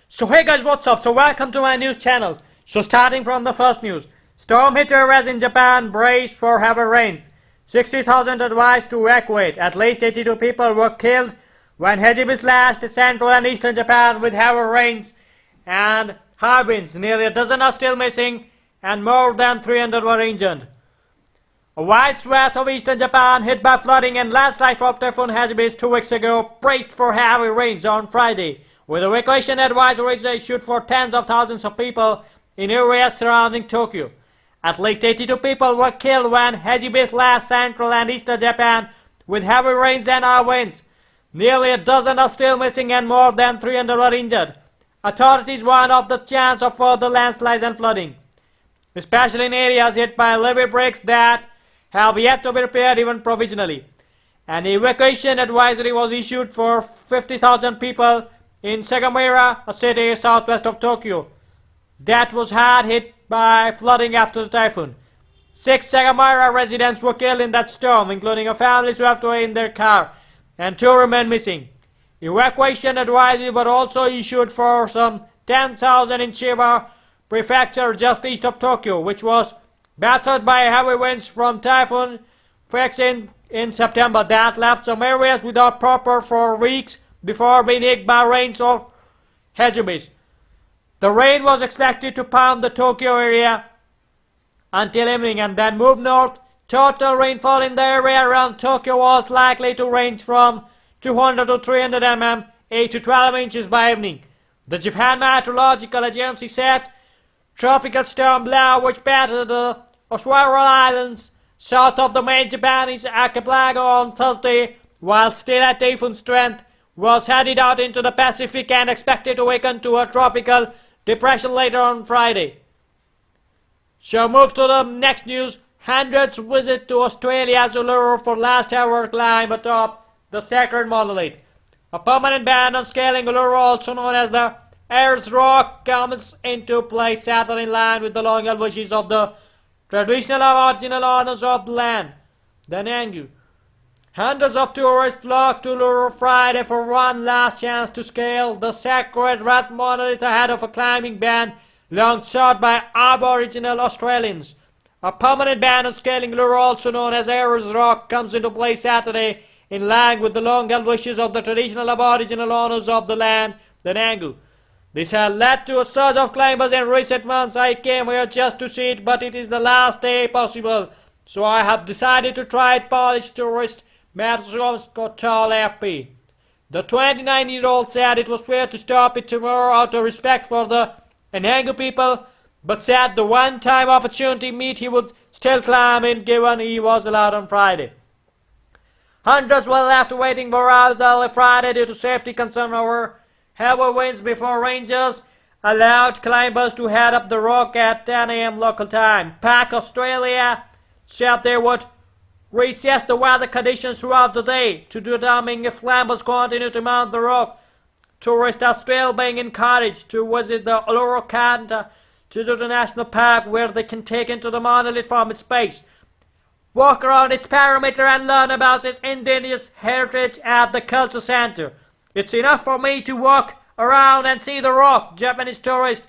So hey guys, what's up? So welcome to my news channel. So starting from the first news. Storm hit areas in Japan, brace for heavy rains. 60,000 advised to evacuate. At least 82 people were killed when heavy winds lashed central and eastern Japan with heavy rains and high winds. Nearly a dozen are still missing and more than 300 were injured. A wide swath of eastern Japan hit by flooding and landslide from Typhoon Hagibis 2 weeks ago braced for heavy rains on Friday, with evacuation advisories issued for tens of thousands of people in areas surrounding Tokyo. At least 82 people were killed when Hagibis lashed central and eastern Japan with heavy rains and high winds. Nearly a dozen are still missing and more than 300 were injured. Authorities warn of the chance of further landslides and flooding, especially in areas hit by levee breaks that have yet to be repaired even provisionally. An evacuation advisory was issued for 50,000 people in Sagamihara, a city southwest of Tokyo that was hard hit by flooding after the typhoon. 6 Sagamihara residents were killed in that storm, including a family swept away in their car, and 2 remain missing. Evacuation advisories were also issued for some 10,000 in Chiba Prefecture just east of Tokyo, which was battered by heavy winds from Typhoon Faxin in September that left some areas without power for weeks before being hit by rains of Hagibis. The rain was expected to pound the Tokyo area until evening and then move north. Total rainfall in the area around Tokyo was likely to range from 200 to 300 mm, 8 to 12 inches by evening. The Japan Meteorological Agency said Tropical Storm Blau, which battered the Oswara Islands south of the main Japanese archipelago on Thursday, while still at typhoon strength, was headed out into the Pacific and expected to weaken to a tropical depression later on Friday. So move to the next news. Hundreds visit to Australia's Uluru for last ever climb atop the sacred monolith. A permanent ban on scaling Uluru, also known as the Ayers Rock, comes into place Saturday in line with the long-held wishes of the traditional Aboriginal owners of the land, the Nangu. Hundreds of tourists flocked to Uluru Friday for one last chance to scale the sacred red monolith ahead of a climbing ban long sought by Aboriginal Australians. A permanent ban on scaling Uluru, also known as Ayers Rock, comes into place Saturday in line with the long-held wishes of the traditional Aboriginal owners of the land, the Nangu. This has led to a surge of climbers in recent months. I came here just to see it, but it is the last day possible, so I have decided to try it, polished tourist Matthews told AFP. The 29-year-old said it was fair to stop it tomorrow out of respect for the Nangu people, but said the one-time opportunity meet he would still climb in given he was allowed on Friday. Hundreds were left waiting for hours early Friday due to safety concern over heavy winds before rangers allowed climbers to head up the rock at 10 a.m. local time. Pack Australia said they would reassess the weather conditions throughout the day to determine if climbers continue to mount the rock. Tourists are still being encouraged to visit the Uluru Kanta to the national park, where they can take into the monolith from its base, walk around its perimeter and learn about its indigenous heritage at the culture center. It's enough for me to walk around and see the rock, Japanese tourist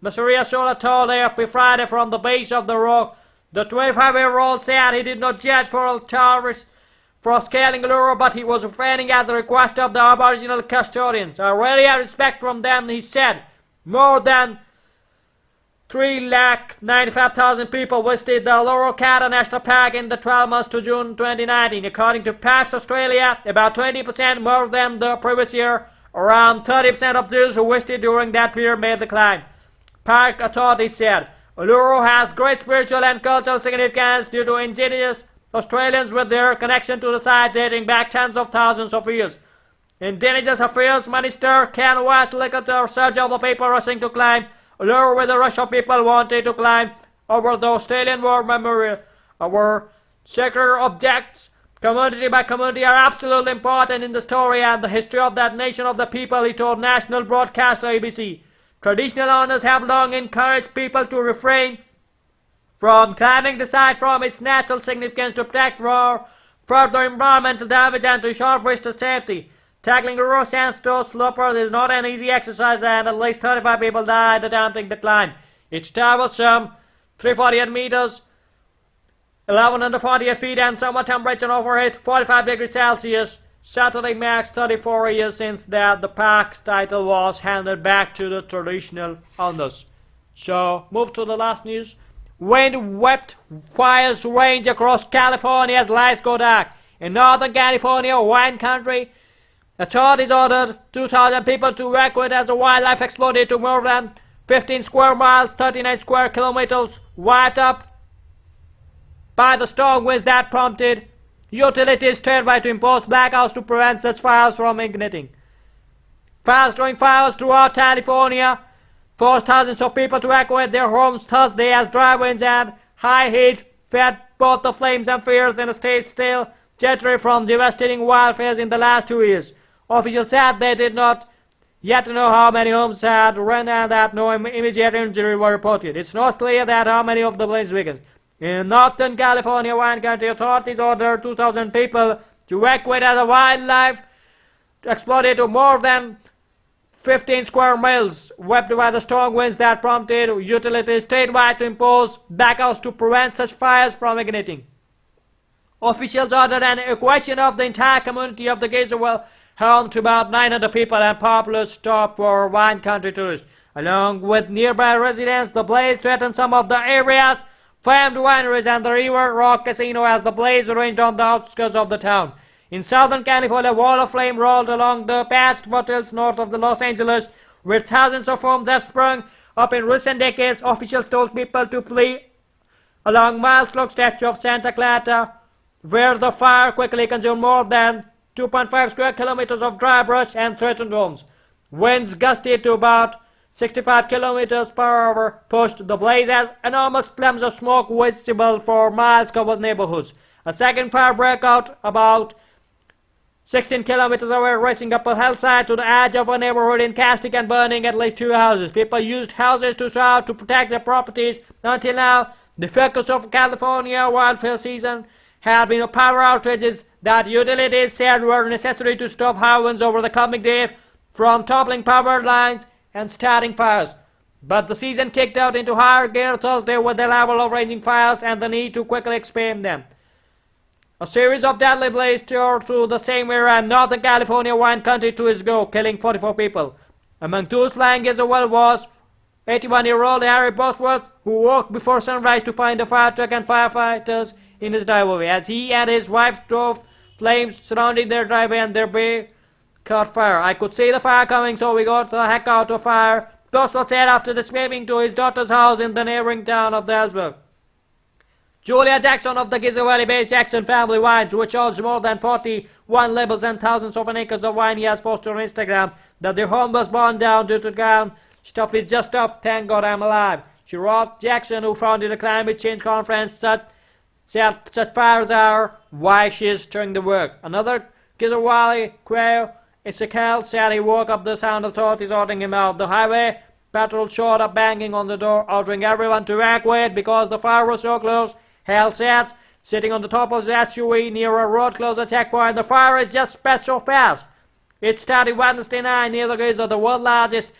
Masaya Sola told AFP Friday from the base of the rock. The 25-year-old said he did not judge for tourists for scaling Uluru, but he was refraining at the request of the Aboriginal custodians. I really have respect from them, he said. More than 395,000 people visited the Uluru Kata National Park in the 12 months to June 2019. According to Parks Australia, about 20% more than the previous year. Around 30% of those who visited during that period made the climb. Park authorities said Uluru has great spiritual and cultural significance due to indigenous Australians with their connection to the site dating back tens of thousands of years. Indigenous Affairs Minister Ken Watt looked at the surge of the people rushing to climb Uluru with a rush of people wanting to climb over the Australian War Memorial. Our sacred objects, community by community, are absolutely important in the story and the history of that nation of the people, he told national broadcaster ABC. Traditional owners have long encouraged people to refrain from climbing the site from its natural significance to protect from further environmental damage and to ensure visitor safety. Tackling Uluru sandstone slopes is not an easy exercise, and at least 35 people died attempting the climb. Its tower was some 348 meters, 1148 feet, and summer temperature overhead 45 degrees Celsius. Saturday marks 34 years since that the park's title was handed back to the traditional owners. So, move to the last news. Wind-swept fires range across California as lights go dark. In Northern California, wine country, authorities ordered 2,000 people to evacuate as the wildlife exploded to more than 15 square miles, 39 square kilometers, wiped up by the strong winds that prompted utilities statewide to impose blackouts to prevent such fires from igniting. Fast-growing fires throughout California forced thousands of people to evacuate their homes Thursday as dry winds and high heat fed both the flames and fires in a state still jittery from devastating wildfires in the last 2 years. Officials said they did not yet know how many homes had burned and that no immediate injury were reported. It's not clear that how many of the blaze victims. In Northern California, wine country, authorities ordered 2,000 people to evacuate as the wildlife exploded to more than 15 square miles, swept by the strong winds that prompted utilities statewide to impose blackouts to prevent such fires from igniting. Officials ordered an evacuation of the entire community of the Gazewell, home to about 900 people and popular stop for wine country tourists. Along with nearby residents, the blaze threatened some of the area's famed wineries and the River Rock Casino as the blaze raged on the outskirts of the town. In Southern California, a wall of flame rolled along the past foothills north of Los Angeles, where thousands of homes have sprung up in recent decades. Officials told people to flee along miles-long stretch of Santa Clara, where the fire quickly consumed more than 2.5 square kilometers of dry brush and threatened homes. Winds gusted to about 65 kilometers per hour pushed the blaze as enormous plumes of smoke visible for miles covered neighborhoods. A second fire broke out about 16 kilometers away, racing up a hillside to the edge of a neighborhood in Castic and burning at least 2 houses. People used houses to shout to protect their properties. Until now, the focus of California wildfire season had been power outages that utilities said were necessary to stop high winds over the coming days from toppling power lines and starting fires. But the season kicked out into higher gear Thursday with the level of raging fires and the need to quickly extinguish them. A series of deadly blazes tore through the same area in Northern California wine country 2 years ago, killing 44 people. Among those flying as well was 81-year-old Harry Bosworth, who woke before sunrise to find a fire truck and firefighters in his driveway. As he and his wife drove, flames surrounding their driveway and their bay caught fire. "I could see the fire coming, so we got the heck out of fire," Bosworth said after escaping to his daughter's house in the neighboring town of Dalesburg. Julia Jackson of the Giza Valley-based Jackson Family Wines, which owns more than 41 labels and thousands of acres of wine, he has posted on Instagram that their home was burned down due to ground. "Stuff is just stuff. Thank God I'm alive." She wrote. Jackson, who founded the climate change conference, said such fires are why she's doing the work. Another Giza Valley quail, Ezekiel, said he woke up the sound of authorities ordering him out the highway. Patrol showed up banging on the door, ordering everyone to evacuate because the fire was so close. Hale said, sitting on the top of the SUV near a road closer checkpoint, "The fire is just spread so fast." It started Wednesday night near the gates of the world's largest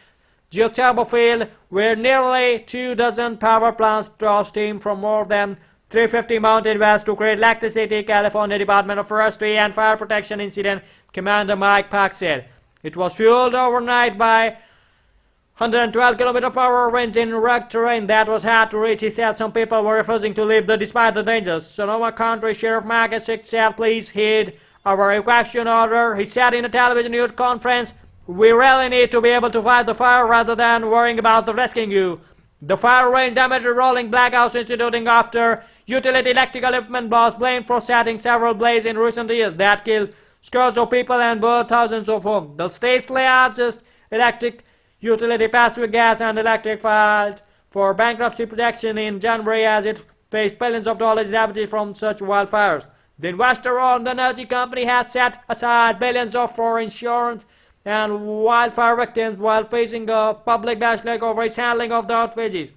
geothermal field, where nearly 24 power plants draw steam from more than 350 mountain wells to create electricity. California Department of Forestry and Fire Protection Incident Commander Mike Park said. It was fueled overnight by 112 km/h winds in rugged terrain that was hard to reach. He said some people were refusing to leave despite the dangers. Sonoma County Sheriff Mark Essex said, "Please heed our evacuation order." He said in a television news conference, "We really need to be able to fight the fire rather than worrying about the rescuing you." The fire range damaged rolling blackouts instituting after utility electrical equipment was blamed for setting several blazes in recent years that killed scores of people and burned thousands of homes. The state's largest electric utility, Pacific Gas and Electric, filed for bankruptcy protection in January as it faced billions of dollars damage from such wildfires. The investor-owned energy company has set aside billions for insurance and wildfire victims while facing a public backlash over its handling of the outrages.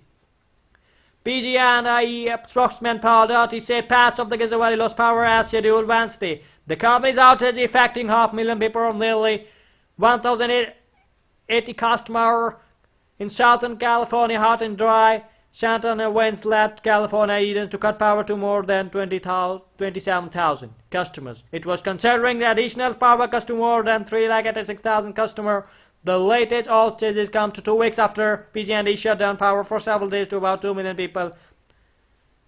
PG&E spokesman Paul Doty said parts of the Giza Valley lost power as scheduled Wednesday. The company's outage affecting 500,000 people, nearly 1,080 customers in Southern California, hot and dry. Santa Ana winds led California agents to cut power to more than 27,000 customers. It was considering the additional power cuts to more than 386,000 customers. The latest outages come to 2 weeks after PG&E shut down power for several days to about 2 million people.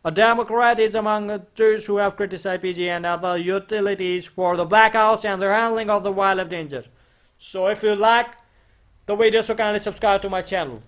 A Democrat is among those who have criticized PG&E and other utilities for the blackouts and their handling of the wildlife danger. So if you like the video, so kindly subscribe to my channel.